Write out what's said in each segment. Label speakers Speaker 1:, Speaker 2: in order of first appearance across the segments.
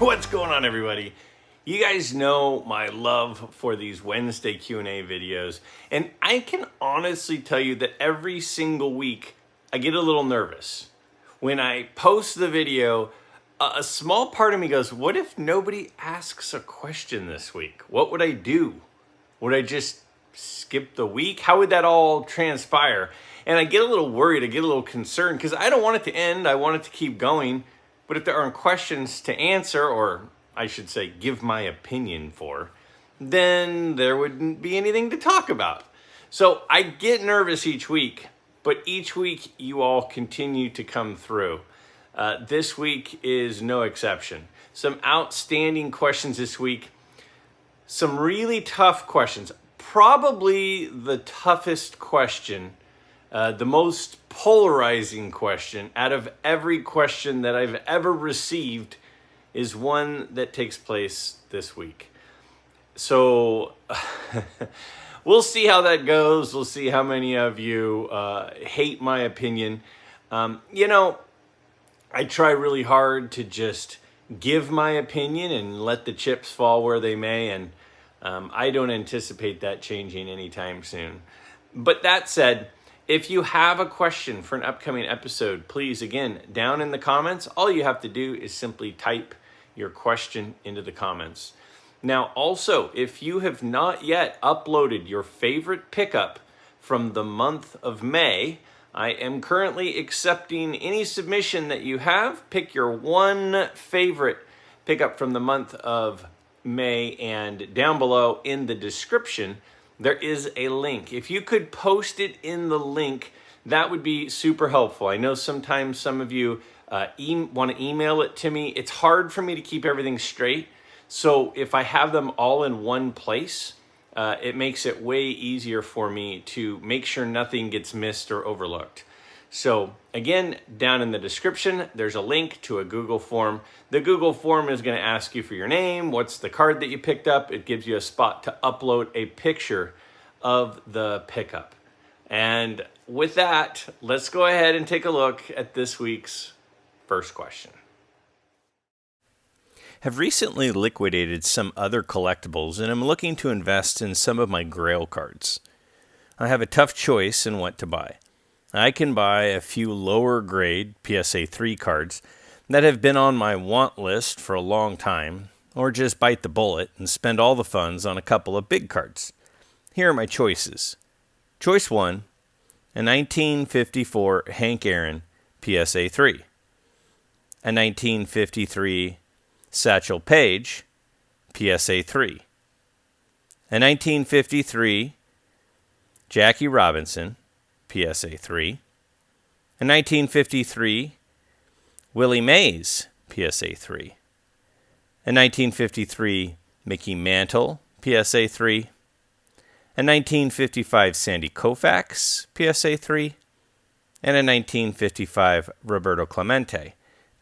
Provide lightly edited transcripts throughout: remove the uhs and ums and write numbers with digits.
Speaker 1: What's going on, everybody? You guys know my love for these Wednesday Q&A videos, and I can honestly tell you that every single week I get a little nervous. When I post the video, a small part of me goes, what if nobody asks a question this week? What would I do? Would I just skip the week? How would that all transpire? And I get a little worried, I get a little concerned, because I don't want it to end, I want it to keep going. But if there aren't questions to answer, or I should say give my opinion for, then there wouldn't be anything to talk about. So I get nervous each week, but each week you all continue to come through. This week is no exception. Some outstanding questions this week. Some really tough questions. Probably the toughest question, the most polarizing question out of every question that I've ever received is one that takes place this week. So we'll see how that goes. We'll see how many of you hate my opinion. I try really hard to just give my opinion and let the chips fall where they may, and I don't anticipate that changing anytime soon. But that said, if you have a question for an upcoming episode, please, again, down in the comments, all you have to do is simply type your question into the comments. Now, also, if you have not yet uploaded your favorite pickup from the month of May, I am currently accepting any submission that you have. Pick your one favorite pickup from the month of May, and down below in the description, there is a link. If you could post it in the link, that would be super helpful. I know sometimes some of you want to email it to me. It's hard for me to keep everything straight. So if I have them all in one place, it makes it way easier for me to make sure nothing gets missed or overlooked. So again, down in the description, there's a link to a Google form. The Google form is going to ask you for your name, what's the card that you picked up. It gives you a spot to upload a picture of the pickup. And with that, let's go ahead and take a look at this week's first question. Have recently liquidated some other collectibles and am looking to invest in some of my Grail cards. I have a tough choice in what to buy. I can buy a few lower grade PSA 3 cards that have been on my want list for a long time, or just bite the bullet and spend all the funds on a couple of big cards. Here are my choices. Choice 1, a 1954 Hank Aaron PSA 3. A 1953 Satchel Paige PSA 3. A 1953 Jackie Robinson PSA 3. A 1953 Willie Mays PSA 3. A 1953 Mickey Mantle PSA 3. A 1955 Sandy Koufax PSA 3. And a 1955 Roberto Clemente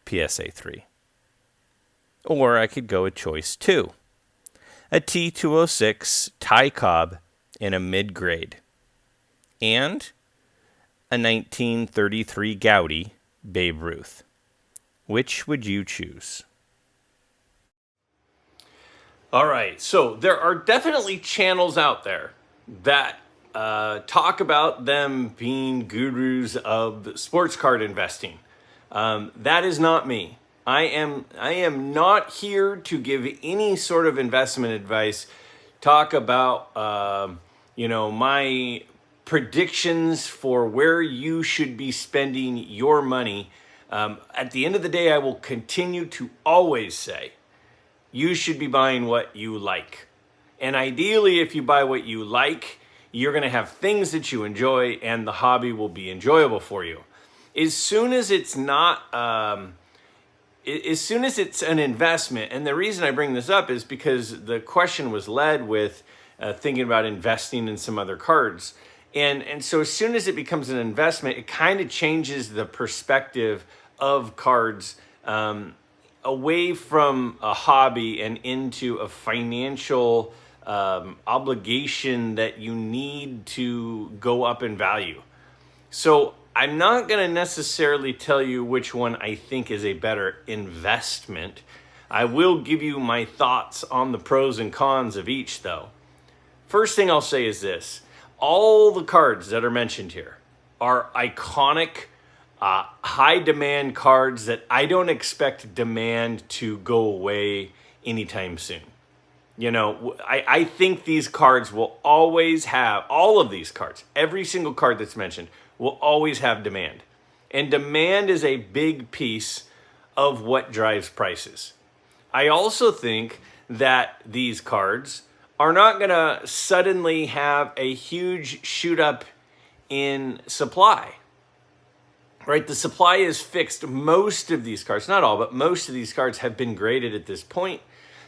Speaker 1: PSA 3. Or I could go with choice 2. A T206 Ty Cobb in a mid-grade. And a 1933 Gaudy Babe Ruth. Which would you choose? All right, so there are definitely channels out there that talk about them being gurus of sports card investing. That is not me. I am not here to give any sort of investment advice. Talk about my predictions for where you should be spending your money. At the end of the day, I will continue to always say, you should be buying what you like. And ideally, if you buy what you like, you're going to have things that you enjoy and the hobby will be enjoyable for you. As soon as it's not, as soon as it's an investment, and the reason I bring this up is because the question was led with thinking about investing in some other cards. And so as soon as it becomes an investment, it kind of changes the perspective of cards away from a hobby and into a financial obligation that you need to go up in value. So I'm not going to necessarily tell you which one I think is a better investment. I will give you my thoughts on the pros and cons of each, though. First thing I'll say is this. All the cards that are mentioned here are iconic, high demand cards that I don't expect demand to go away anytime soon. You know, I think these cards will always have, all of these cards, every single card that's mentioned will always have demand. And demand is a big piece of what drives prices. I also think that these cards are not going to suddenly have a huge shoot up in supply. Right? The supply is fixed. Most of these cards, not all, but most of these cards have been graded at this point.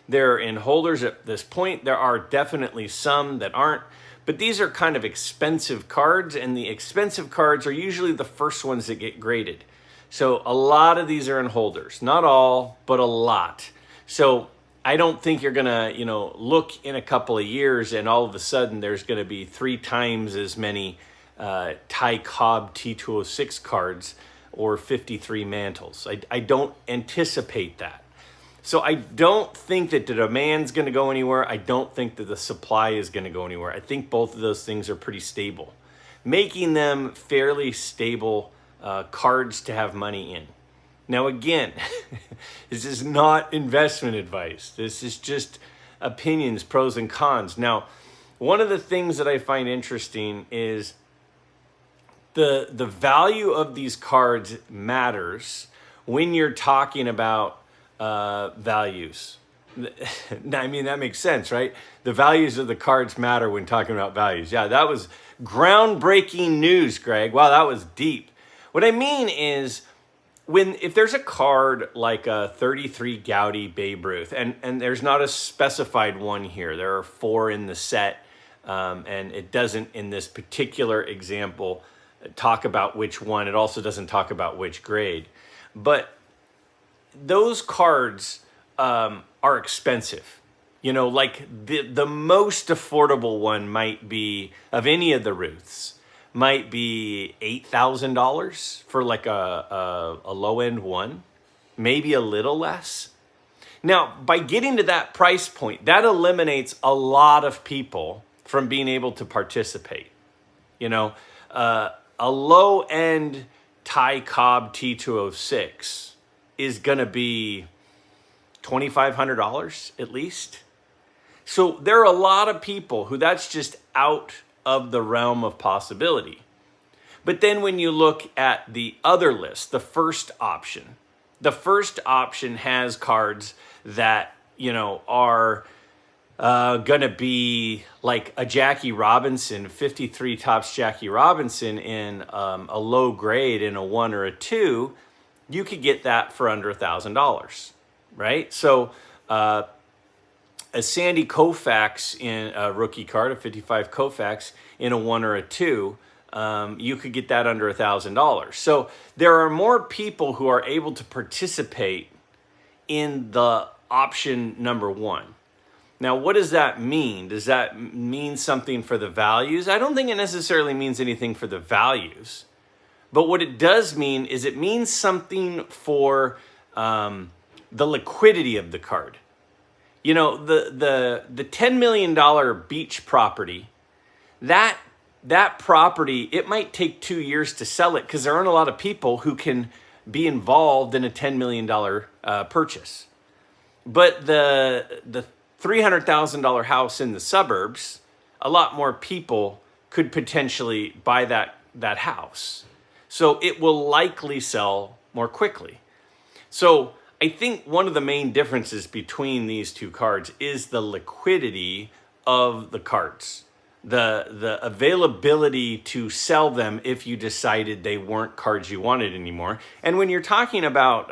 Speaker 1: They're in holders at this point. There are definitely some that aren't, but these are kind of expensive cards, and the expensive cards are usually the first ones that get graded. So a lot of these are in holders. Not all, but a lot. So I don't think you're going to, look in a couple of years and all of a sudden there's going to be 3 times as many Ty Cobb T206 cards or 53 Mantles. I don't anticipate that. So I don't think that the demand's going to go anywhere. I don't think that the supply is going to go anywhere. I think both of those things are pretty stable, making them fairly stable cards to have money in. Now, again, this is not investment advice. This is just opinions, pros and cons. Now, one of the things that I find interesting is the value of these cards matters when you're talking about values. I mean, that makes sense, right? The values of the cards matter when talking about values. Yeah, that was groundbreaking news, Greg. Wow, that was deep. What I mean is, if there's a card like a 33 Gaudy Babe Ruth, and there's not a specified one here, there are 4 in the set, and it doesn't, in this particular example, talk about which one. It also doesn't talk about which grade. But those cards are expensive. Like the most affordable one might be, of any of the Ruths, might be $8,000 for like a low-end one, maybe a little less. Now, by getting to that price point, that eliminates a lot of people from being able to participate. A low-end Ty Cobb T206 is going to be $2,500 at least. So there are a lot of people who that's just out of the realm of possibility. But then when you look at the other list, the first option has cards that, are going to be like a Jackie Robinson, 53 Topps Jackie Robinson in a low grade in a 1 or a 2. You could get that for under $1,000, right? So a Sandy Koufax in a rookie card, a 55 Koufax in a 1 or a 2, you could get that under $1,000. So there are more people who are able to participate in the option number 1. Now, what does that mean? Does that mean something for the values? I don't think it necessarily means anything for the values. But what it does mean is it means something for the liquidity of the card. The $10 million beach property, that property, it might take 2 years to sell it because there aren't a lot of people who can be involved in a $10 million purchase. But the $300,000 house in the suburbs, a lot more people could potentially buy that house. So it will likely sell more quickly. So I think one of the main differences between these two cards is the liquidity of the cards. The availability to sell them if you decided they weren't cards you wanted anymore. And when you're talking about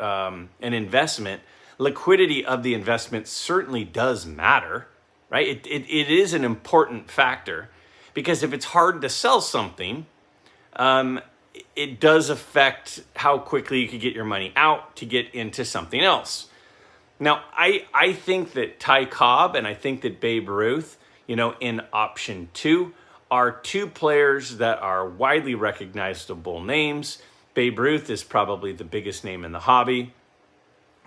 Speaker 1: an investment, liquidity of the investment certainly does matter, right? It is an important factor because if it's hard to sell something, it does affect how quickly you could get your money out to get into something else. Now, I think that Ty Cobb and I think that Babe Ruth, in option 2, are 2 players that are widely recognizable names. Babe Ruth is probably the biggest name in the hobby.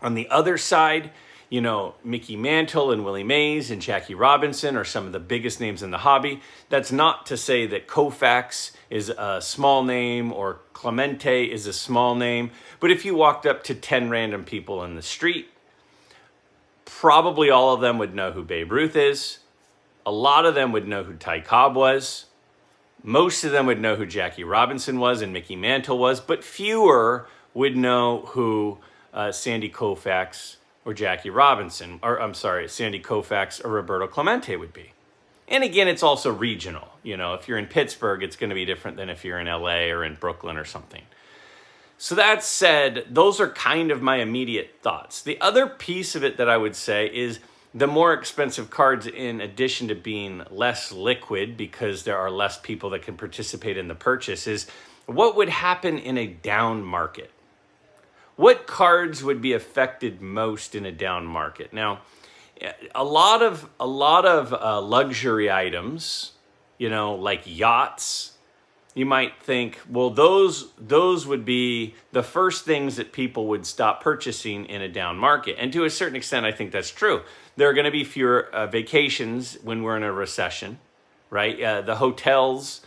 Speaker 1: On the other side, Mickey Mantle and Willie Mays and Jackie Robinson are some of the biggest names in the hobby. That's not to say that Koufax is a small name or Clemente is a small name. But if you walked up to 10 random people in the street, probably all of them would know who Babe Ruth is. A lot of them would know who Cobb was. Most of them would know who Jackie Robinson was and Mickey Mantle was, but fewer would know who Sandy Koufax or Jackie Robinson, or I'm sorry, Sandy Koufax or Roberto Clemente would be. And again, it's also regional. If you're in Pittsburgh, it's going to be different than if you're in LA or in Brooklyn or something. So that said, those are kind of my immediate thoughts. The other piece of it that I would say is the more expensive cards, in addition to being less liquid because there are less people that can participate in the purchase, is what would happen in a down market? What cards would be affected most in a down market? Now, a lot of luxury items, like yachts, you might think, well, those would be the first things that people would stop purchasing in a down market. And to a certain extent, I think that's true. There are going to be fewer vacations when we're in a recession, right? The hotels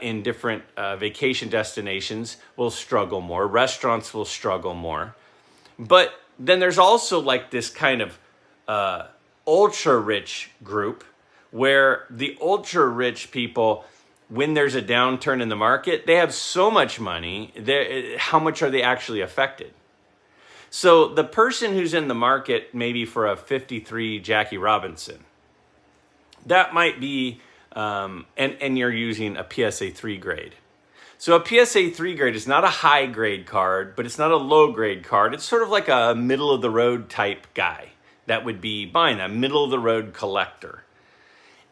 Speaker 1: in different vacation destinations will struggle more. Restaurants will struggle more. But then there's also like this kind of ultra-rich group where the ultra-rich people, when there's a downturn in the market, they have so much money, how much are they actually affected? So the person who's in the market maybe for a 53 Jackie Robinson, that might be, and you're using a PSA 3 grade. So a PSA 3 grade is not a high grade card, but it's not a low grade card. It's sort of like a middle of the road type guy that would be buying a middle of the road collector.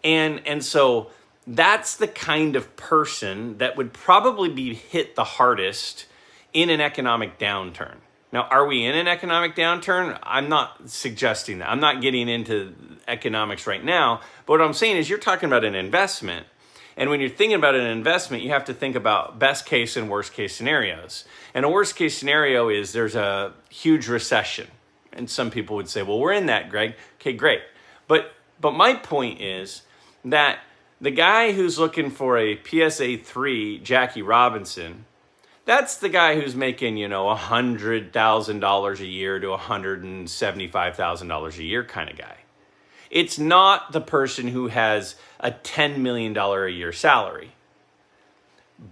Speaker 1: And so that's the kind of person that would probably be hit the hardest in an economic downturn. Now, are we in an economic downturn? I'm not suggesting that. I'm not getting into economics right now. But what I'm saying is you're talking about an investment. And when you're thinking about an investment, you have to think about best case and worst case scenarios. And a worst case scenario is there's a huge recession. And some people would say, well, we're in that, Greg. Okay, great. But my point is that the guy who's looking for a PSA 3 Jackie Robinson, that's the guy who's making, $100,000 a year to $175,000 a year kind of guy. It's not the person who has a $10 million a year salary.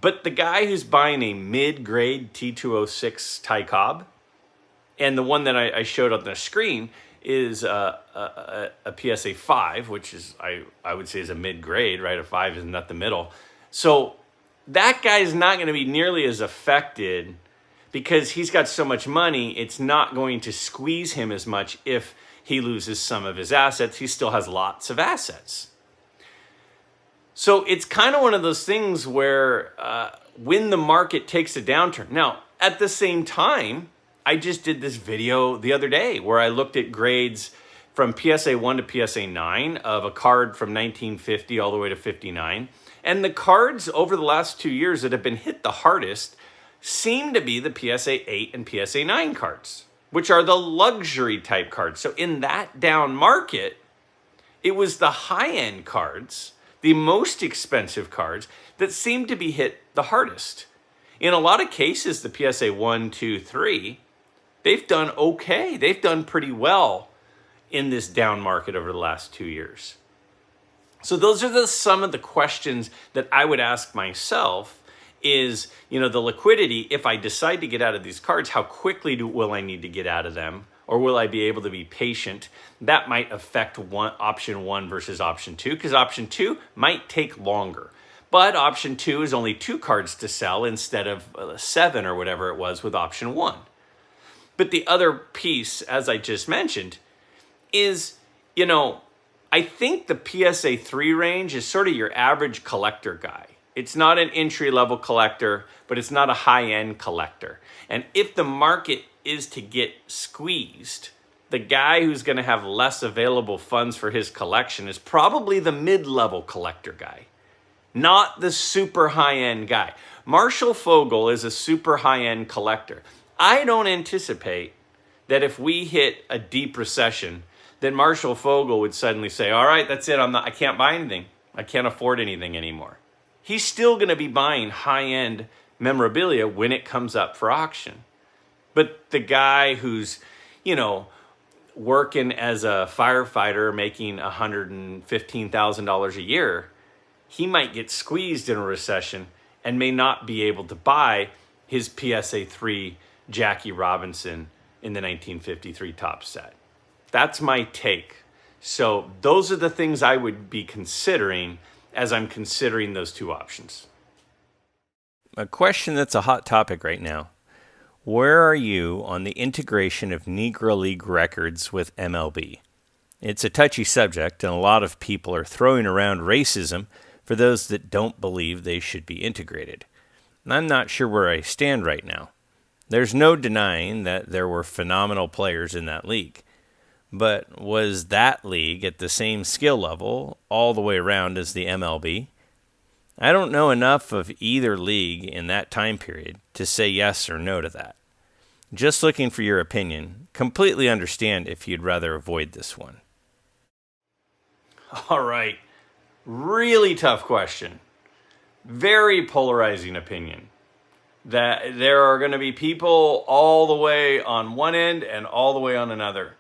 Speaker 1: But the guy who's buying a mid-grade T206 Cobb, and the one that I showed on the screen is a PSA 5, which is, I would say is a mid-grade, right? A 5 is not the middle. So that guy is not going to be nearly as affected because he's got so much money. It's not going to squeeze him as much if he loses some of his assets. He still has lots of assets. So it's kind of one of those things where when the market takes a downturn. Now, at the same time, I just did this video the other day where I looked at grades from PSA 1 to PSA 9 of a card from 1950 all the way to 59. And the cards over the last 2 years that have been hit the hardest seem to be the PSA 8 and PSA 9 cards, which are the luxury type cards. So in that down market, it was the high-end cards, the most expensive cards, that seemed to be hit the hardest. In a lot of cases, the PSA 1, 2, 3, they've done okay. They've done pretty well in this down market over the last 2 years. So those are some of the questions that I would ask myself is, the liquidity, if I decide to get out of these cards, how quickly will I need to get out of them? Or will I be able to be patient? That might affect option 1 versus option 2, because option 2 might take longer. But option 2 is only 2 cards to sell instead of 7 or whatever it was with option 1. But the other piece, as I just mentioned, is, I think the PSA 3 range is sort of your average collector guy. It's not an entry-level collector, but it's not a high-end collector. And if the market is to get squeezed, the guy who's going to have less available funds for his collection is probably the mid-level collector guy, not the super high-end guy. Marshall Fogel is a super high-end collector. I don't anticipate that if we hit a deep recession, then Marshall Fogel would suddenly say, all right, that's it. I can't buy anything. I can't afford anything anymore. He's still going to be buying high-end memorabilia when it comes up for auction. But the guy who's, working as a firefighter making $115,000 a year, he might get squeezed in a recession and may not be able to buy his PSA 3 Jackie Robinson in the 1953 Topps set. That's my take. So those are the things I would be considering as I'm considering those two options. A question that's a hot topic right now. Where are you on the integration of Negro League records with MLB? It's a touchy subject, and a lot of people are throwing around racism for those that don't believe they should be integrated. I'm not sure where I stand right now. There's no denying that there were phenomenal players in that league. But was that league at the same skill level all the way around as the MLB? I don't know enough of either league in that time period to say yes or no to that. Just looking for your opinion. Completely understand if you'd rather avoid this one. All right. Really tough question. Very polarizing opinion. That there are going to be people all the way on one end and all the way on another.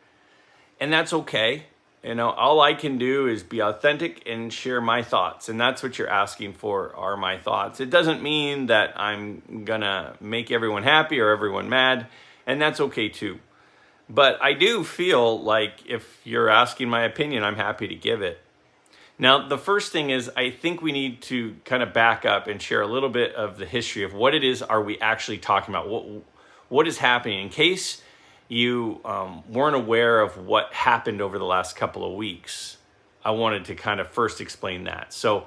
Speaker 1: And that's okay. All I can do is be authentic and share my thoughts. And that's what you're asking for, are my thoughts. It doesn't mean that I'm going to make everyone happy or everyone mad. And that's okay too. But I do feel like if you're asking my opinion, I'm happy to give it. Now, the first thing is I think we need to kind of back up and share a little bit of the history of what it is are we actually talking about. What is happening in case you weren't aware of what happened over the last couple of weeks. I wanted to kind of first explain that. So,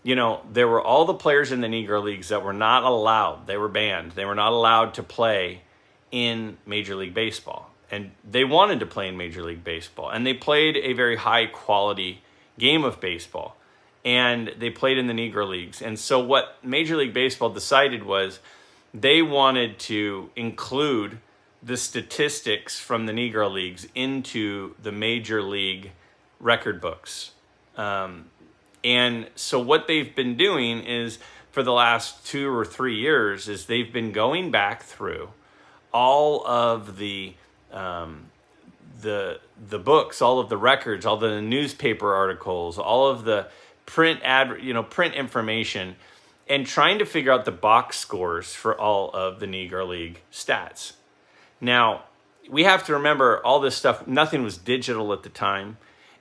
Speaker 1: there were all the players in the Negro Leagues that were not allowed. They were banned. They were not allowed to play in Major League Baseball. And they wanted to play in Major League Baseball. And they played a very high quality game of baseball. And they played in the Negro Leagues. And so what Major League Baseball decided was they wanted to include the statistics from the Negro Leagues into the Major League record books. And so what they've been doing is for the last 2 or 3 years is they've been going back through all of the books, all of the records, all the newspaper articles, all of the print information, and trying to figure out the box scores for all of the Negro League stats. Now, we have to remember all this stuff, nothing was digital at the time.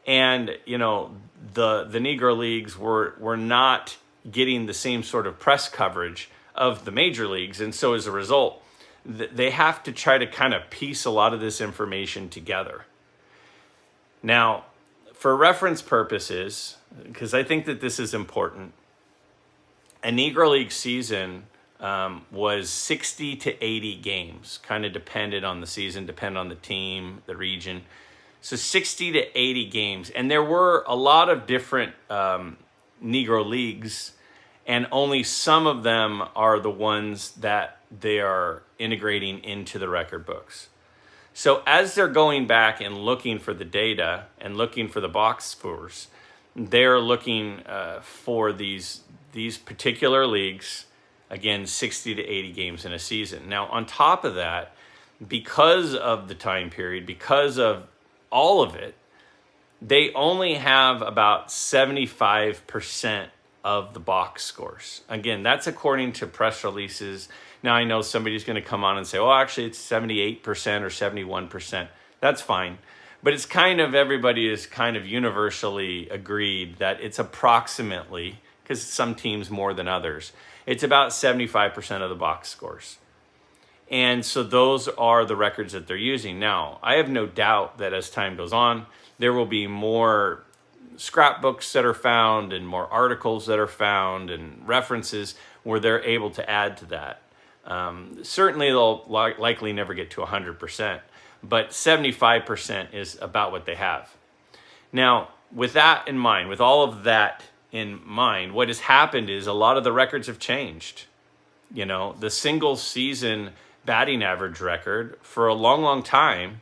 Speaker 1: And, the Negro Leagues were not getting the same sort of press coverage of the major leagues. And so as a result, they have to try to kind of piece a lot of this information together. Now, for reference purposes, because I think that this is important, a Negro League season was 60 to 80 games, kind of depended on the season, depended on the team, the region. So 60 to 80 games. And there were a lot of different Negro Leagues, and only some of them are the ones that they are integrating into the record books. So as they're going back and looking for the data and looking for the box scores, they're looking for these particular leagues. Again, 60 to 80 games in a season. Now, on top of that, because of the time period, because of all of it, they only have about 75% of the box scores. Again, that's according to press releases. Now, I know somebody's going to come on and say, well, actually, it's 78% or 71%. That's fine. But it's kind of, everybody is kind of universally agreed that it's approximately, because some teams more than others, it's about 75% of the box scores. And so those are the records that they're using. Now, I have no doubt that as time goes on, there will be more scrapbooks that are found and more articles that are found and references where they're able to add to that. Certainly, they'll likely never get to 100%, but 75% is about what they have. Now, with that in mind, with all of that in mind, what has happened is a lot of the records have changed. The single season batting average record for a long, long time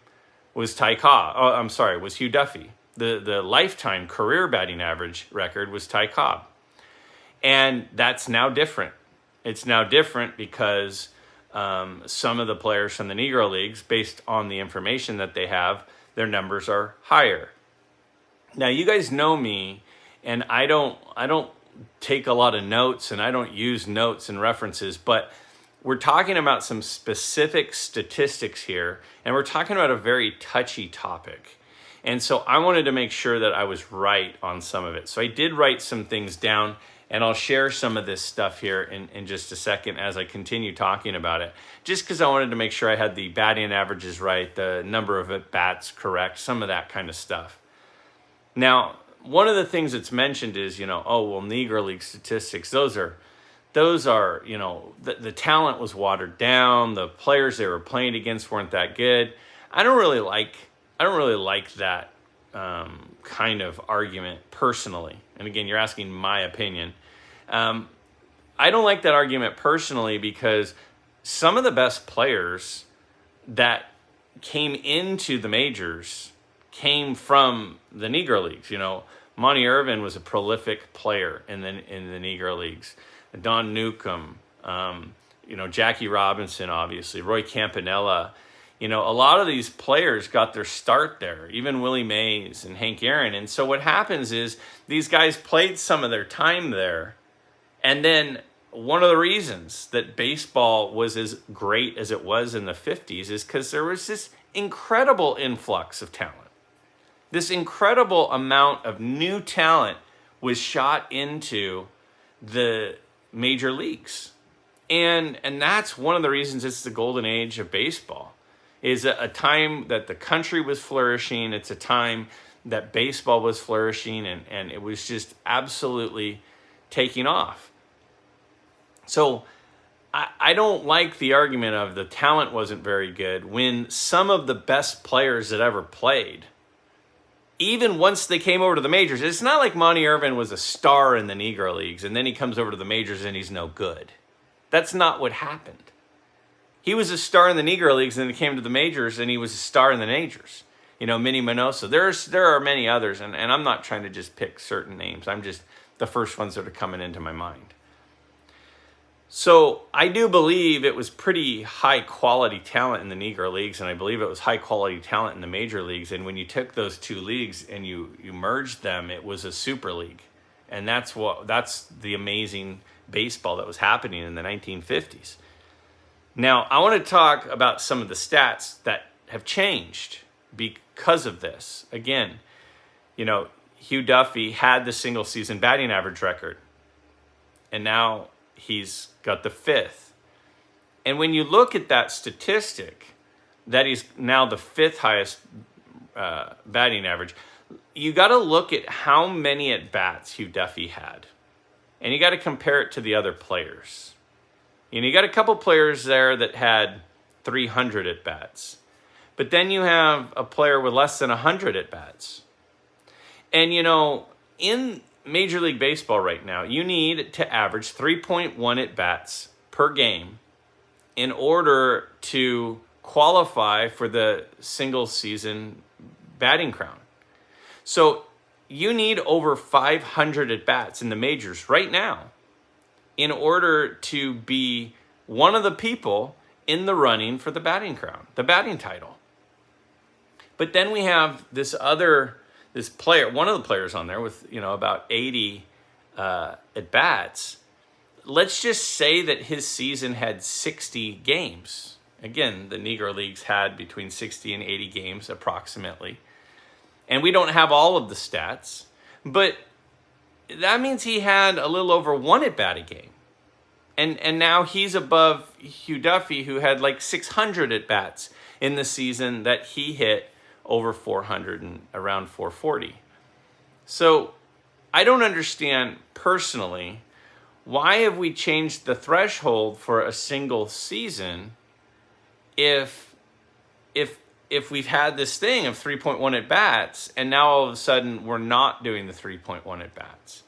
Speaker 1: was was Hugh Duffy. The lifetime career batting average record was Ty Cobb. And that's now different. It's now different because some of the players from the Negro Leagues, based on the information that they have, their numbers are higher. Now, you guys know me, and I don't take a lot of notes, and I don't use notes and references, but we're talking about some specific statistics here, and we're talking about a very touchy topic. And so I wanted to make sure that I was right on some of it. So I did write some things down, and I'll share some of this stuff here in just a second as I continue talking about it, just because I wanted to make sure I had the batting averages right, the number of at-bats correct, some of that kind of stuff. Now, one of the things that's mentioned is, Negro League statistics, those are, the talent was watered down, the players they were playing against weren't that good. I don't really like that kind of argument personally. And again, you're asking my opinion. I don't like that argument personally because some of the best players that came into the majors came from the Negro Leagues. Monty Irvin was a prolific player in the Negro Leagues. Don Newcomb, Jackie Robinson, obviously, Roy Campanella. A lot of these players got their start there, even Willie Mays and Hank Aaron. And so what happens is these guys played some of their time there. And then one of the reasons that baseball was as great as it was in the 50s is because there was this incredible influx of talent. This incredible amount of new talent was shot into the major leagues. And that's one of the reasons it's the golden age of baseball. Is a time that the country was flourishing. It's a time that baseball was flourishing, and it was just absolutely taking off. So I don't like the argument of the talent wasn't very good when some of the best players that ever played, even once they came over to the majors, it's not like Monty Irvin was a star in the Negro Leagues and then he comes over to the majors and he's no good. That's not what happened. He was a star in the Negro Leagues, and then he came to the majors, and he was a star in the majors. Minnie Minoso. There are many others, and I'm not trying to just pick certain names. I'm just the first ones that are coming into my mind. So I do believe it was pretty high-quality talent in the Negro Leagues, and I believe it was high-quality talent in the major leagues. And when you took those two leagues and you merged them, it was a super league. And that's the amazing baseball that was happening in the 1950s. Now, I want to talk about some of the stats that have changed because of this. Again, Hugh Duffy had the single-season batting average record, and now he's got the 5th. And when you look at that statistic, that he's now the 5th highest batting average, you got to look at how many at-bats Hugh Duffy had, and you got to compare it to the other players. You got a couple players there that had 300 at-bats. But then you have a player with less than 100 at-bats. And, in Major League Baseball right now, you need to average 3.1 at-bats per game in order to qualify for the single-season batting crown. So you need over 500 at-bats in the majors right now in order to be one of the people in the running for the batting crown, the batting title. But then we have this player, one of the players on there with, about 80 at-bats. Let's just say that his season had 60 games. Again, the Negro Leagues had between 60 and 80 games approximately. And we don't have all of the stats, but that means he had a little over 1 at-bat a game. And now he's above Hugh Duffy, who had like 600 at-bats in the season that he hit over 400 and around 440. So I don't understand personally, why have we changed the threshold for a single season if we've had this thing of 3.1 at-bats and now all of a sudden we're not doing the 3.1 at-bats?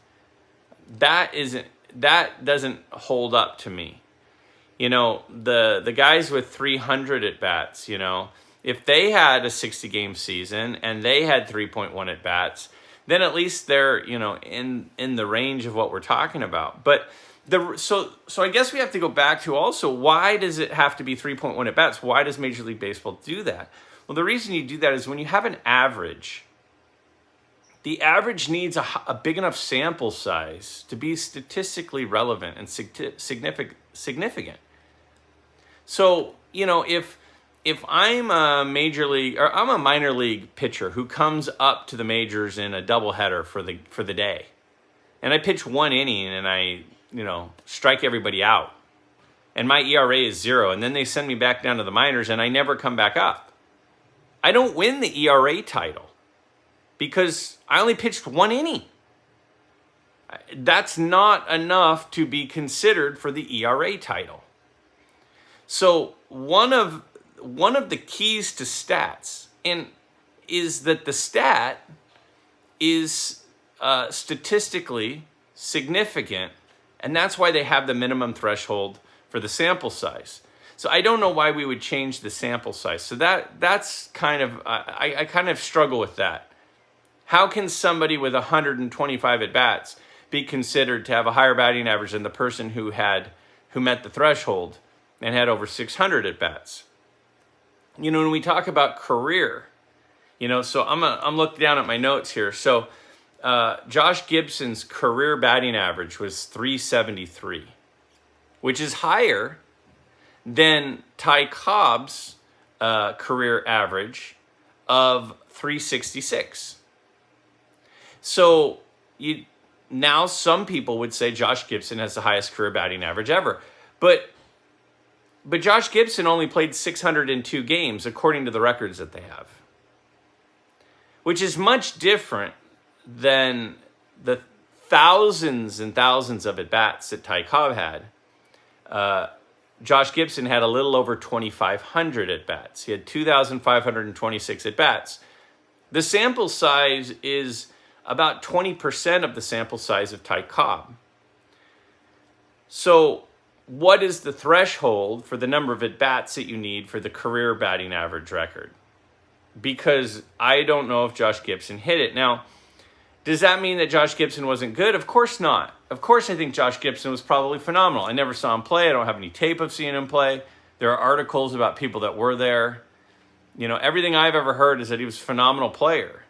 Speaker 1: That doesn't hold up to me. the guys with 300 at bats, if they had a 60-game season and they had 3.1 at bats, then at least they're, in the range of what we're talking about. But so I guess we have to go back to also, why does it have to be 3.1 at bats? Why does Major League Baseball do that? Well, the reason you do that is when you have an average, the average needs a big enough sample size to be statistically relevant and significant. So, if I'm a major league, or I'm a minor league pitcher who comes up to the majors in a doubleheader for the day, and I pitch 1 inning and I, strike everybody out, and my ERA is 0, and then they send me back down to the minors and I never come back up, I don't win the ERA title because I only pitched 1 inning. That's not enough to be considered for the ERA title. So one of the keys to stats is that the stat is statistically significant, and that's why they have the minimum threshold for the sample size. So I don't know why we would change the sample size. So that's kind of, I kind of struggle with that. How can somebody with 125 at bats be considered to have a higher batting average than the person who met the threshold and had over 600 at bats? When we talk about career, so I'm looking down at my notes here. So Josh Gibson's career batting average was 373, which is higher than Ty Cobb's career average of 366. So now some people would say Josh Gibson has the highest career batting average ever. But Josh Gibson only played 602 games according to the records that they have, which is much different than the thousands and thousands of at-bats that Ty Cobb had. Josh Gibson had a little over 2,500 at-bats. He had 2,526 at-bats. The sample size is about 20% of the sample size of Ty Cobb. So what is the threshold for the number of at-bats that you need for the career batting average record? Because I don't know if Josh Gibson hit it. Now, does that mean that Josh Gibson wasn't good? Of course not. Of course I think Josh Gibson was probably phenomenal. I never saw him play. I don't have any tape of seeing him play. There are articles about people that were there. Everything I've ever heard is that he was a phenomenal player.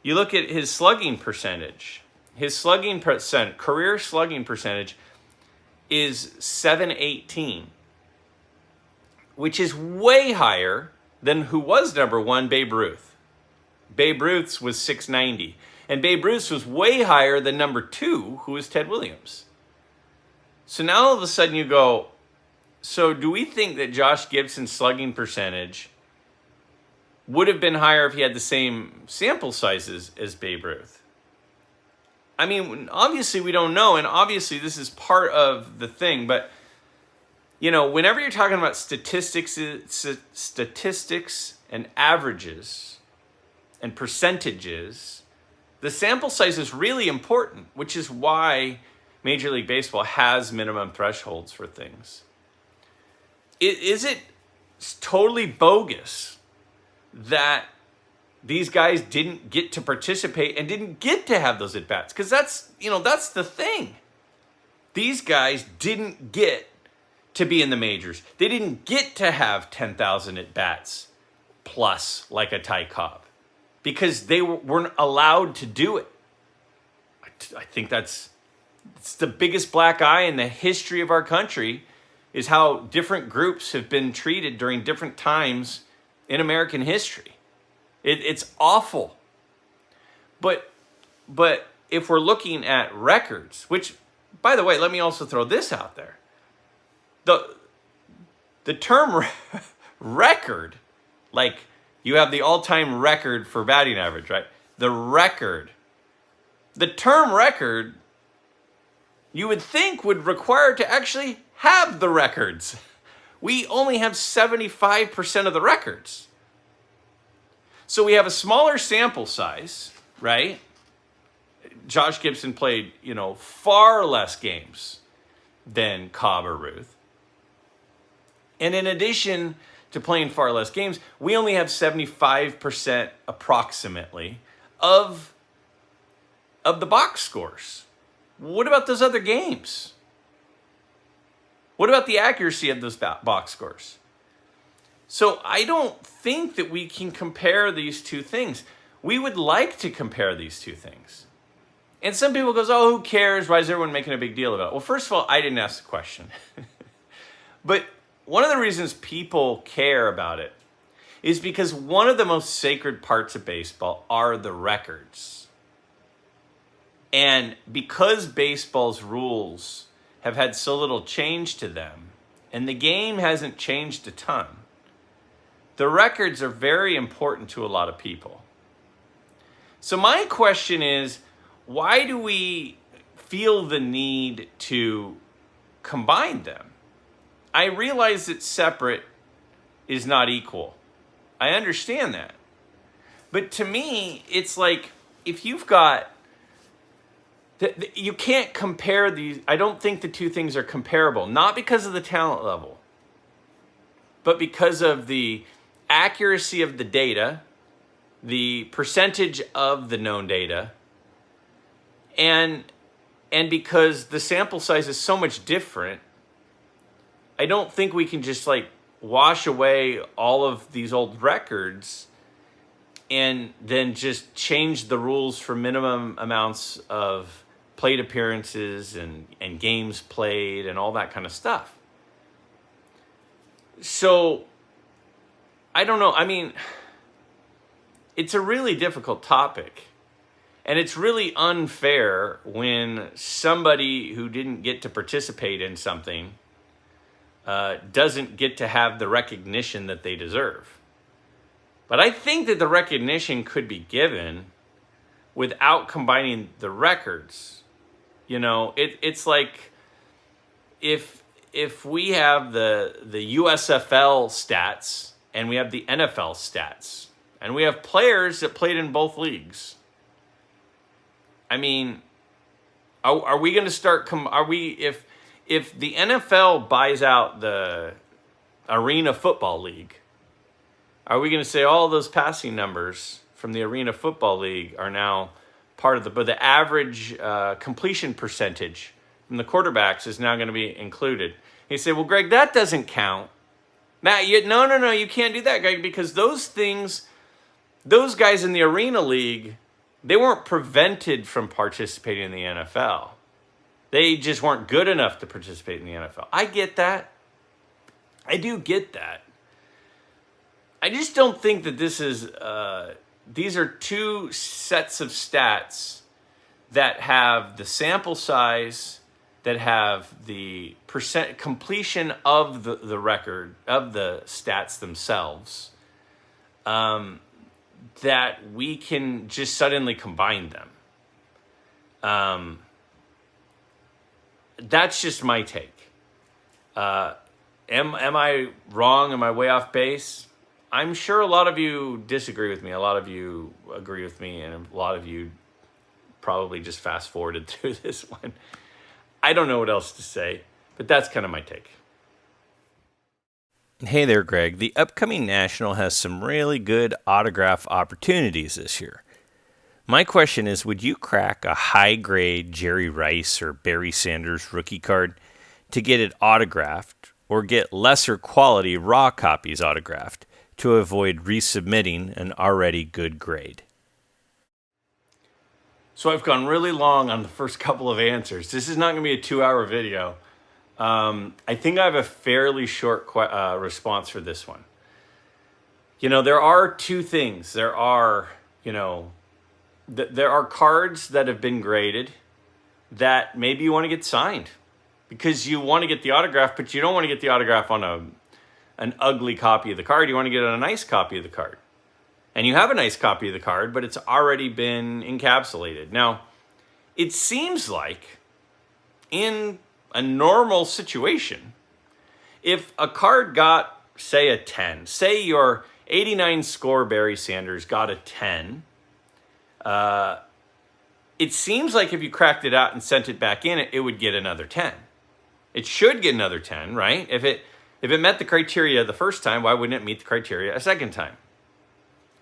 Speaker 1: You look at his slugging percentage. His career slugging percentage is 718, which is way higher than who was number one, Babe Ruth. Babe Ruth's was 690. And Babe Ruth's was way higher than number 2, who was Ted Williams. So now all of a sudden you go, so do we think that Josh Gibson's slugging percentage would have been higher if he had the same sample sizes as Babe Ruth? I mean, obviously we don't know, and obviously this is part of the thing, but whenever you're talking about statistics and averages and percentages, the sample size is really important, which is why Major League Baseball has minimum thresholds for things. Is it totally bogus that these guys didn't get to participate and didn't get to have those at-bats? Because that's the thing. These guys didn't get to be in the majors. They didn't get to have 10,000 at-bats plus like a Ty Cobb, because they weren't allowed to do it. I think it's the biggest black eye in the history of our country, is how different groups have been treated during different times in American history. It's awful. But if we're looking at records, which, by the way, let me also throw this out there. The term record, like, you have the all-time record for batting average, right? The term record, you would think would require to actually have the records. We only have 75% of the records. So we have a smaller sample size, right? Josh Gibson played, far less games than Cobb or Ruth. And in addition to playing far less games, we only have 75% approximately of the box scores. What about those other games? What about the accuracy of those box scores? So I don't think that we can compare these two things. We would like to compare these two things. And some people goes, oh, who cares? Why is everyone making a big deal about it? Well, first of all, I didn't ask the question. But one of the reasons people care about it is because one of the most sacred parts of baseball are the records. And because baseball's rules have had so little change to them, and the game hasn't changed a ton, the records are very important to a lot of people. So my question is, why do we feel the need to combine them? I realize that separate is not equal. I understand that. But to me, it's like, if you've got, you can't compare these. I don't think the two things are comparable, not because of the talent level, but because of the accuracy of the data, the percentage of the known data, and because the sample size is so much different. I don't think we can just like wash away all of these old records and then just change the rules for minimum amounts of plate appearances and games played and all that kind of stuff. So I don't know. I mean, it's a really difficult topic. And it's really unfair when somebody who didn't get to participate in something doesn't get to have the recognition that they deserve. But I think that the recognition could be given without combining the records. You know, it's like if we have the USFL stats and we have the NFL stats and we have players that played in both leagues. I mean, are we going to start? If the NFL buys out the Arena Football League, are we going to say all those passing numbers from the Arena Football League are now part of but the average completion percentage from the quarterbacks is now going to be included? You say, well, Greg, that doesn't count. Matt, no, you can't do that, Greg, because those guys in the Arena League, they weren't prevented from participating in the NFL. They just weren't good enough to participate in the NFL. I get that. I do get that. I just don't think that this is, these are two sets of stats that have the sample size, that have the percent completion of the record, of the stats themselves, that we can just suddenly combine them. That's just my take. Am I wrong? Am I way off base? I'm sure a lot of you disagree with me. A lot of you agree with me, and a lot of you probably just fast forwarded through this one. I don't know what else to say, but that's kind of my take. Hey there, Greg. The upcoming National has some really good autograph opportunities this year. My question is, would you crack a high-grade Jerry Rice or Barry Sanders rookie card to get it autographed, or get lesser quality raw copies autographed to avoid resubmitting an already good grade? So I've gone really long on the first couple of answers. This is not going to be a 2-hour video. I think I have a fairly short response for this one. You know, there are two things. There are, there are cards that have been graded that maybe you want to get signed because you want to get the autograph, but you don't want to get the autograph on an ugly copy of the card. You want to get a nice copy of the card. And you have a nice copy of the card, but it's already been encapsulated. Now, it seems like in a normal situation, if a card got, say, a 10, say your 89 score Barry Sanders got a 10, it seems like if you cracked it out and sent it back in, it would get another 10. It should get another 10, right? If it met the criteria the first time, why wouldn't it meet the criteria a second time?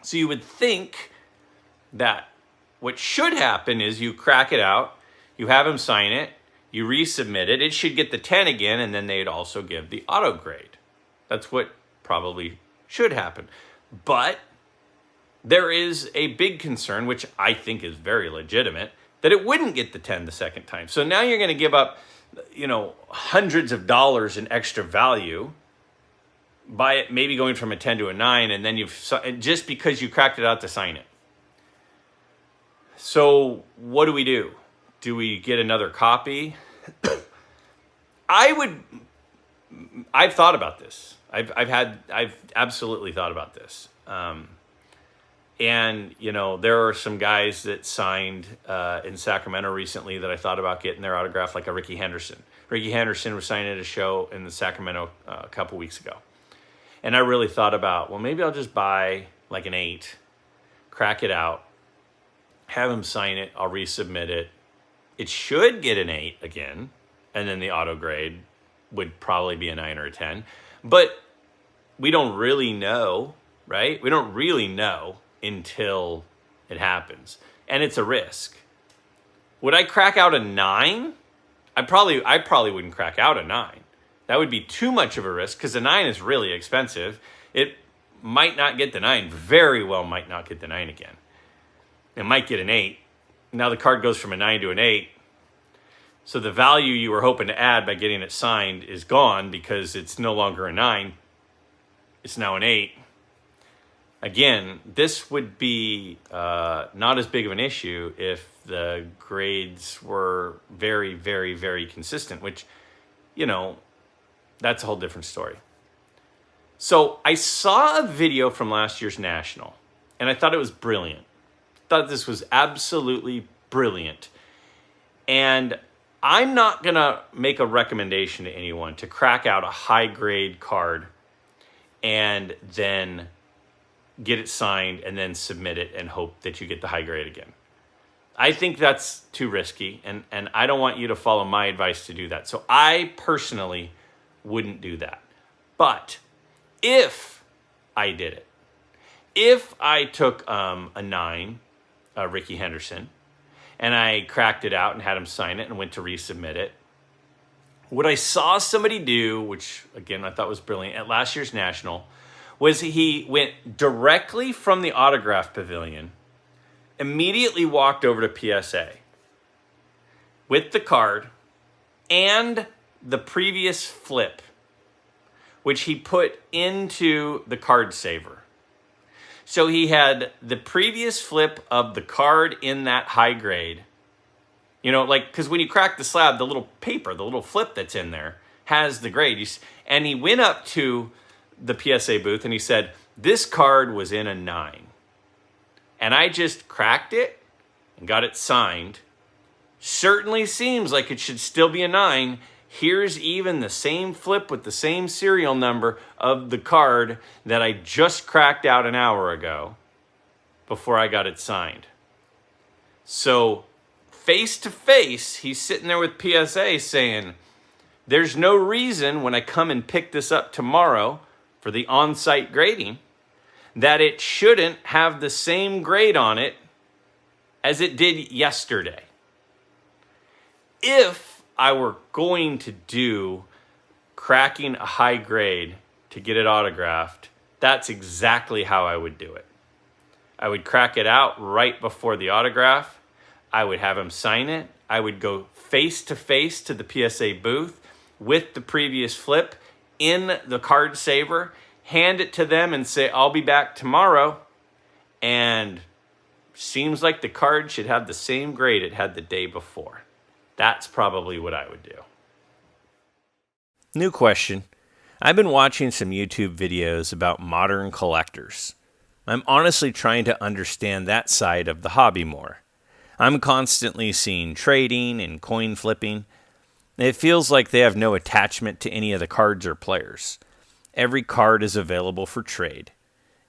Speaker 1: So you would think that what should happen is you crack it out, you have him sign it, you resubmit it, it should get the 10 again, and then they'd also give the auto grade. That's what probably should happen. But there is a big concern, which I think is very legitimate, that it wouldn't get the 10 the second time. So now you're going to give up, hundreds of dollars in extra value by it maybe going from a 10 to a 9, and then just because you cracked it out to sign it. So what do we do? Do we get another copy? I've thought about this. I've absolutely thought about this. And there are some guys that signed in Sacramento recently that I thought about getting their autograph, like a Ricky Henderson. Ricky Henderson was signing at a show in the Sacramento a couple weeks ago. And I really thought about, well, maybe I'll just buy like an 8, crack it out, have him sign it, I'll resubmit it. It should get an 8 again, and then the auto grade would probably be a 9 or a 10. But we don't really know, right? We don't really know until it happens. And it's a risk. Would I crack out a 9? I probably wouldn't crack out a 9. That would be too much of a risk because a 9 is really expensive. It might not get the 9, very well might not get the 9 again. It might get an 8. Now the card goes from a 9 to an 8. So the value you were hoping to add by getting it signed is gone because it's no longer a 9. It's now an 8. Again, this would be not as big of an issue if the grades were very, very, very consistent, which, that's a whole different story. So I saw a video from last year's National, and I thought it was brilliant. I thought this was absolutely brilliant. And I'm not going to make a recommendation to anyone to crack out a high-grade card and then get it signed and then submit it and hope that you get the high grade again. I think that's too risky, and I don't want you to follow my advice to do that. So I personally wouldn't do that. But if I did it, if I took a 9, Ricky Henderson, and I cracked it out and had him sign it and went to resubmit it, what I saw somebody do, which again I thought was brilliant, at last year's National, was he went directly from the autograph pavilion, immediately walked over to PSA with the card and the previous flip, which he put into the card saver. So he had the previous flip of the card in that high grade. Because when you crack the slab, the little paper, the little flip that's in there has the grade. And he went up to the PSA booth and he said, this card was in a 9. And I just cracked it and got it signed. Certainly seems like it should still be a 9. Here's even the same flip with the same serial number of the card that I just cracked out an hour ago before I got it signed. So face to face, he's sitting there with PSA saying, there's no reason when I come and pick this up tomorrow for the on-site grading that it shouldn't have the same grade on it as it did yesterday. If I were going to do cracking a high grade to get it autographed, that's exactly how I would do it. I would crack it out right before the autograph. I would have him sign it. I would go face to face to the PSA booth with the previous flip in the card saver, hand it to them and say, I'll be back tomorrow. And seems like the card should have the same grade it had the day before. That's probably what I would do. New question. I've been watching some YouTube videos about modern collectors. I'm honestly trying to understand that side of the hobby more. I'm constantly seeing trading and coin flipping. It feels like they have no attachment to any of the cards or players. Every card is available for trade.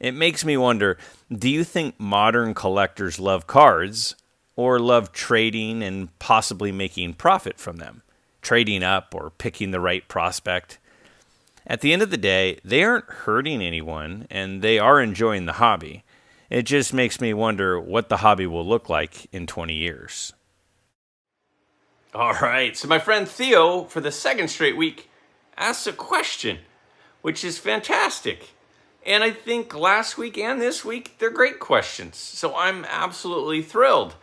Speaker 1: It makes me wonder, do you think modern collectors love cards or love trading and possibly making profit from them, trading up or picking the right prospect? At the end of the day, they aren't hurting anyone, and they are enjoying the hobby. It just makes me wonder what the hobby will look like in 20 years. All right, so my friend Theo, for the second straight week, asked a question, which is fantastic. And I think last week and this week, they're great questions. So I'm absolutely thrilled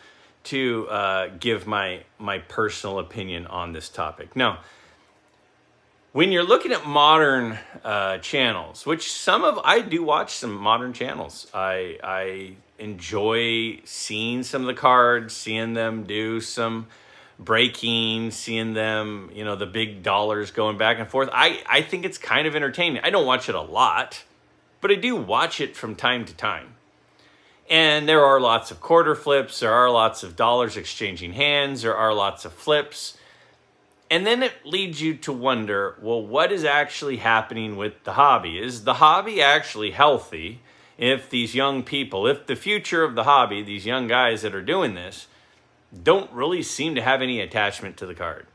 Speaker 1: to give my personal opinion on this topic. Now, when you're looking at modern channels, which I do watch some modern channels. I enjoy seeing some of the cards, seeing them do some breaking, seeing them, the big dollars going back and forth. I think it's kind of entertaining. I don't watch it a lot, but I do watch it from time to time. And there are lots of quarter flips. There are lots of dollars exchanging hands. There are lots of flips. And then it leads you to wonder, well, what is actually happening with the hobby? Is the hobby actually healthy if these young people, if the future of the hobby, these young guys that are doing this, don't really seem to have any attachment to the card?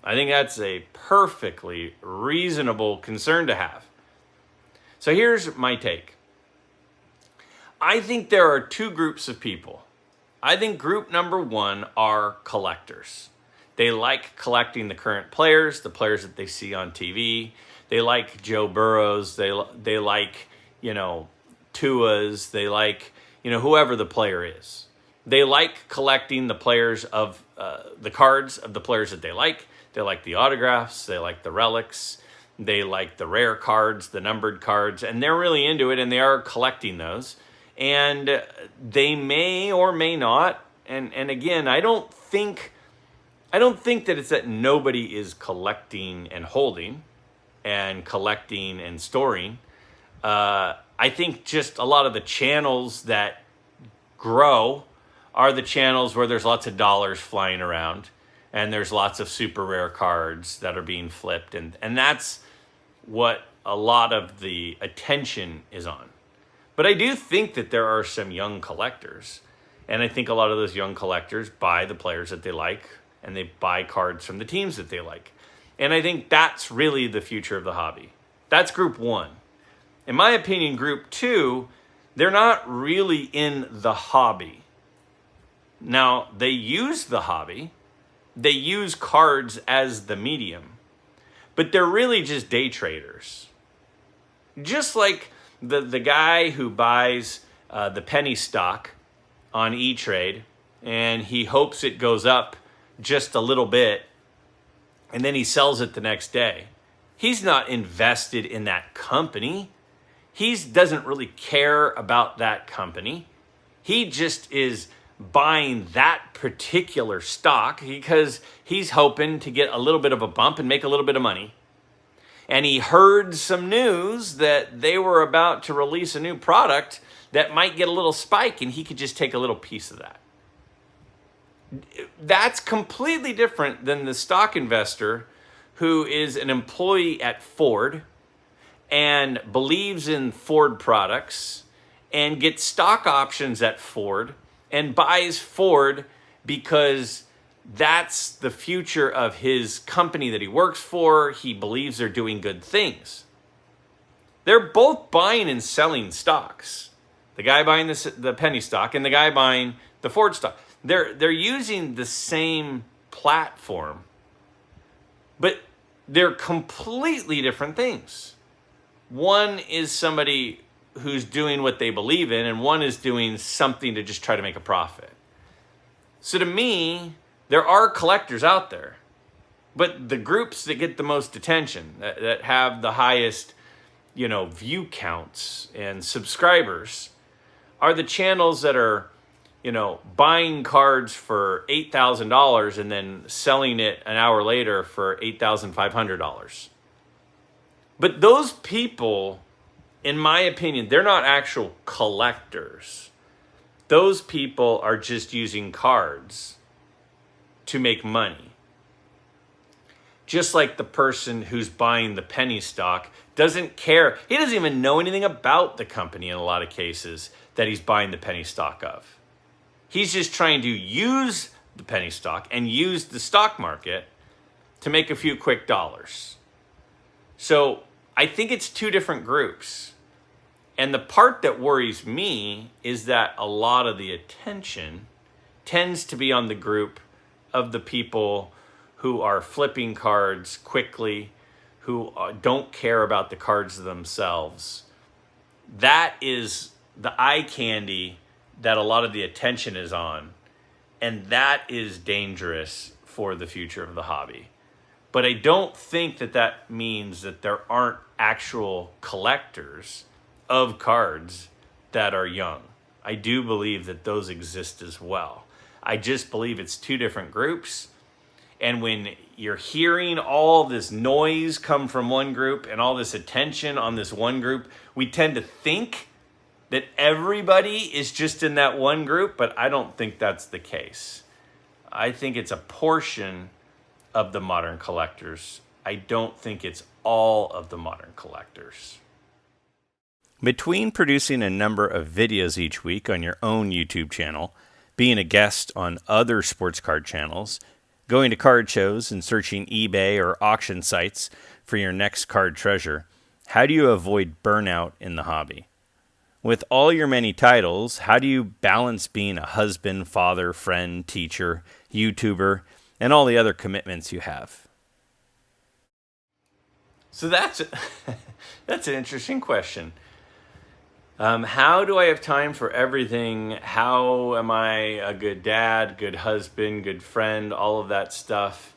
Speaker 1: I think that's a perfectly reasonable concern to have. So here's my take. I think there are two groups of people. I think group number one are collectors. They like collecting the current players, the players that they see on TV. They like Joe Burrows. They like, Tuas. They like, whoever the player is. They like collecting the players of the cards of the players that they like. They like the autographs. They like the relics. They like the rare cards, the numbered cards, and they're really into it, and they are collecting those. And they may or may not. And again, I don't think that it's that nobody is collecting and holding and collecting and storing. I think just a lot of the channels that grow are the channels where there's lots of dollars flying around and there's lots of super rare cards that are being flipped. And that's what a lot of the attention is on. But I do think that there are some young collectors. And I think a lot of those young collectors buy the players that they like, and they buy cards from the teams that they like. And I think that's really the future of the hobby. That's group one. In my opinion, group two, they're not really in the hobby. Now, they use the hobby. They use cards as the medium. But they're really just day traders. Just like the guy who buys the penny stock on E-Trade, and he hopes it goes up just a little bit, and then he sells it the next day. He's not invested in that company. He doesn't really care about that company. He just is buying that particular stock because he's hoping to get a little bit of a bump and make a little bit of money. And he heard some news that they were about to release a new product that might get a little spike, and he could just take a little piece of that. That's completely different than the stock investor who is an employee at Ford and believes in Ford products and gets stock options at Ford and buys Ford because that's the future of his company that he works for. He believes they're doing good things. They're both buying and selling stocks. The guy buying the penny stock and the guy buying the Ford stock. They're using the same platform, but they're completely different things. One is somebody who's doing what they believe in, and one is doing something to just try to make a profit. So to me, there are collectors out there, but the groups that get the most attention, that have the highest, view counts and subscribers, are the channels that are, buying cards for $8,000 and then selling it an hour later for $8,500. But those people, in my opinion, they're not actual collectors. Those people are just using cards to make money. Just like the person who's buying the penny stock doesn't care. He doesn't even know anything about the company in a lot of cases that he's buying the penny stock of. He's just trying to use the penny stock and use the stock market to make a few quick dollars. So I think it's two different groups. And the part that worries me is that a lot of the attention tends to be on the group of the people who are flipping cards quickly, who don't care about the cards themselves. That is the eye candy that a lot of the attention is on. And that is dangerous for the future of the hobby. But I don't think that that means that there aren't actual collectors of cards that are young. I do believe that those exist as well. I just believe it's two different groups. And when you're hearing all this noise come from one group and all this attention on this one group, we tend to think that everybody is just in that one group, but I don't think that's the case. I think it's a portion of the modern collectors. I don't think it's all of the modern collectors. Between producing a number of videos each week on your own YouTube channel, being a guest on other sports card channels, going to card shows and searching eBay or auction sites for your next card treasure, how do you avoid burnout in the hobby? With all your many titles, how do you balance being a husband, father, friend, teacher, YouTuber, and all the other commitments you have? So that's an interesting question. How do I have time for everything? How am I a good dad, good husband, good friend, all of that stuff?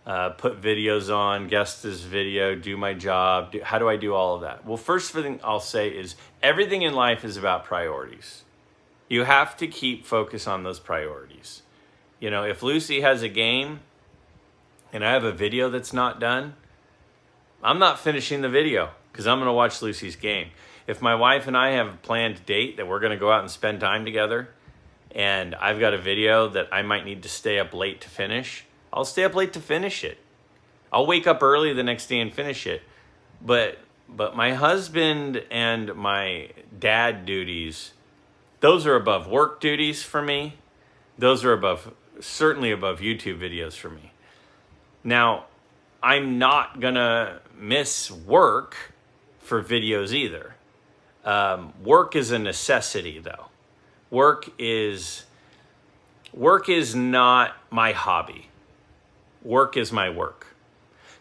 Speaker 1: Put videos on, guest this video, do my job. How do I do all of that? Well, first thing I'll say is everything in life is about priorities. You have to keep focus on those priorities. You know, if Lucy has a game and I have a video that's not done, I'm not finishing the video because I'm going to watch Lucy's game. If my wife and I have a planned date that we're going to go out and spend time together and I've got a video that I might need to stay up late to finish, I'll stay up late to finish it. I'll wake up early the next day and finish it. But my husband and my dad duties, those are above work duties for me. Those are certainly above YouTube videos for me. Now, I'm not going to miss work for videos either. Work is a necessity, though. Work is not my hobby. Work is my work.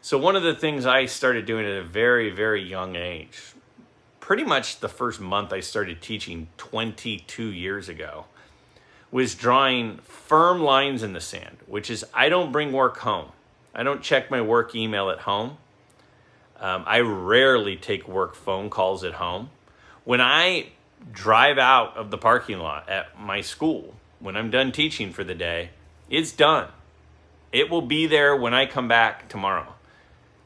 Speaker 1: So one of the things I started doing at a very, very young age, pretty much the first month I started teaching 22 years ago, was drawing firm lines in the sand, which is I don't bring work home. I don't check my work email at home. I rarely take work phone calls at home. When I drive out of the parking lot at my school, when I'm done teaching for the day, it's done. It will be there when I come back tomorrow.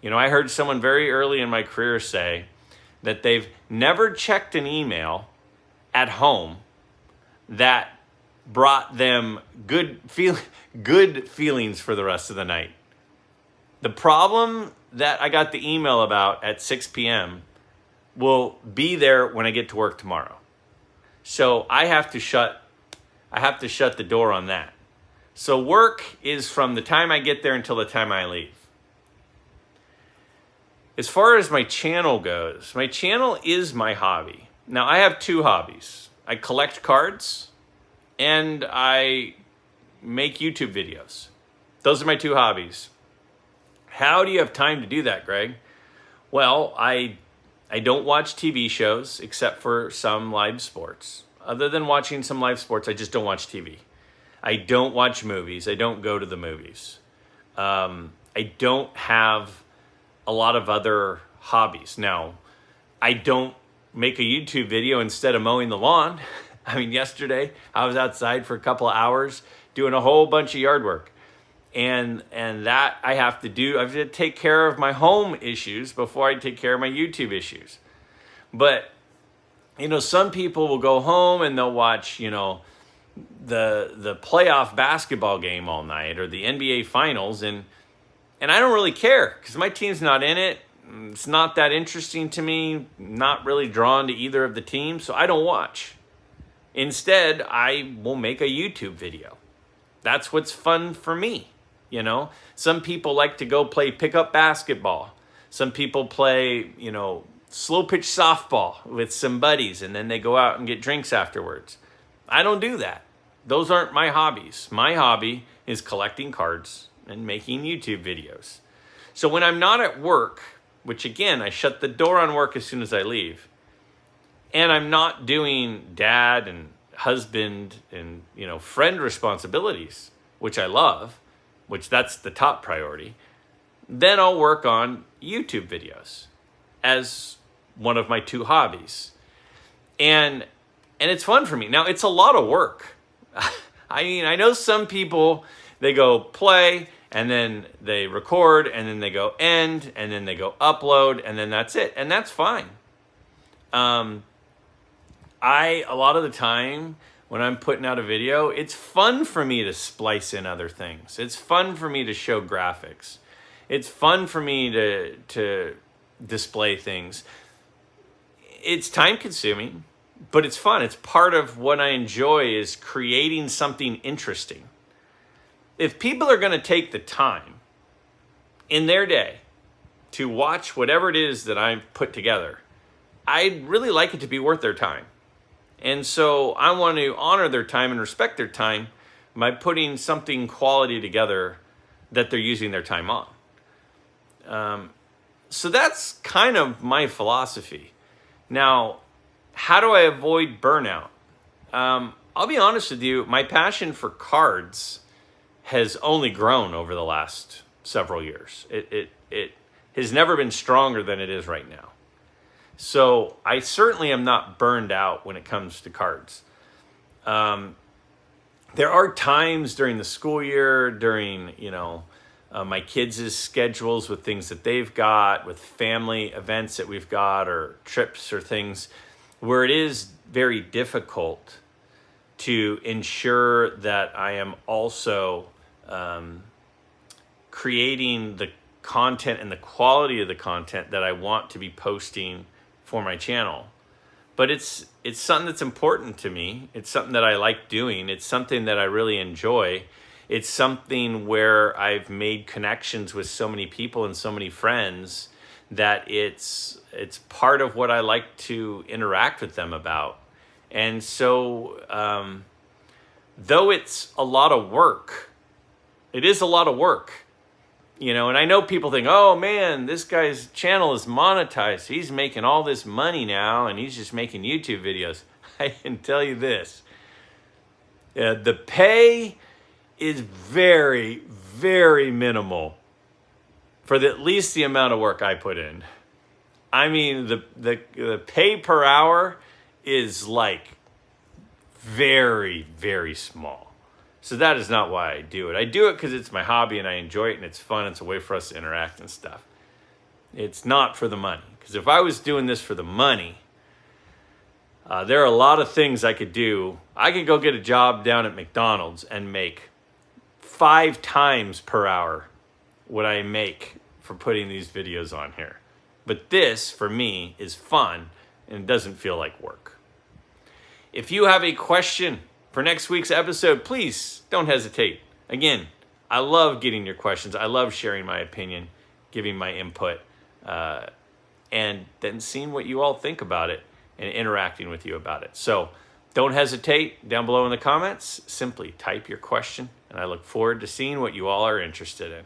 Speaker 1: You know, I heard someone very early in my career say that they've never checked an email at home that brought them good feelings for the rest of the night. The problem that I got the email about at 6 p.m. will be there when I get to work tomorrow. So I have to shut the door on that. So work is from the time I get there until the time I leave. As far as my channel goes, my channel is my hobby. Now I have two hobbies. I collect cards and I make YouTube videos. Those are my two hobbies. How do you have time to do that, Greg? Well, I don't watch TV shows except for some live sports. Other than watching some live sports, I just don't watch TV. I don't watch movies. I don't go to the movies. I don't have a lot of other hobbies. Now, I don't make a YouTube video instead of mowing the lawn. I mean, yesterday I was outside for a couple of hours doing a whole bunch of yard work. And that I have to do. I have to take care of my home issues before I take care of my YouTube issues. But, you know, some people will go home and they'll watch, you know, the playoff basketball game all night or the NBA finals. And I don't really care because my team's not in it. It's not that interesting to me. Not really drawn to either of the teams. So I don't watch. Instead, I will make a YouTube video. That's what's fun for me. You know, some people like to go play pickup basketball. Some people play, slow pitch softball with some buddies, and then they go out and get drinks afterwards. I don't do that. Those aren't my hobbies. My hobby is collecting cards and making YouTube videos. So when I'm not at work, which again, I shut the door on work as soon as I leave, and I'm not doing dad and husband and, friend responsibilities, which I love, which that's the top priority, then I'll work on YouTube videos as one of my 2 hobbies. And it's fun for me. Now, it's a lot of work. I know some people, they go play, and then they record, and then they go end, and then they go upload, and then that's it. And that's fine. A lot of the time, when I'm putting out a video, it's fun for me to splice in other things. It's fun for me to show graphics. It's fun for me to display things. It's time consuming, but it's fun. It's part of what I enjoy, is creating something interesting. If people are going to take the time in their day to watch whatever it is that I've put together, I'd really like it to be worth their time. And so I want to honor their time and respect their time by putting something quality together that they're using their time on. So that's kind of my philosophy. Now, how do I avoid burnout? I'll be honest with you, my passion for cards has only grown over the last several years. It has never been stronger than it is right now. So I certainly am not burned out when it comes to cards. There are times during the school year, during, my kids' schedules with things that they've got, with family events that we've got, or trips or things, where it is very difficult to ensure that I am also creating the content and the quality of the content that I want to be posting for my channel. But it's something that's important to me. It's something that I like doing. It's something that I really enjoy. It's something where I've made connections with so many people and so many friends that it's part of what I like to interact with them about. And so, though it's a lot of work, it is a lot of work, and I know people think, oh man, this guy's channel is monetized. He's making all this money now and he's just making YouTube videos. I can tell you this. The pay is very, very minimal for at least the amount of work I put in. I mean, the pay per hour is like very, very small. So that is not why I do it. I do it because it's my hobby and I enjoy it and it's fun. It's a way for us to interact and stuff. It's not for the money. Because if I was doing this for the money, there are a lot of things I could do. I could go get a job down at McDonald's and make 5 times per hour what I make for putting these videos on here. But this, for me, is fun and it doesn't feel like work. If you have a question for next week's episode, please don't hesitate. Again, I love getting your questions. I love sharing my opinion, giving my input, and then seeing what you all think about it and interacting with you about it. So don't hesitate. Down below in the comments, simply type your question, and I look forward to seeing what you all are interested in.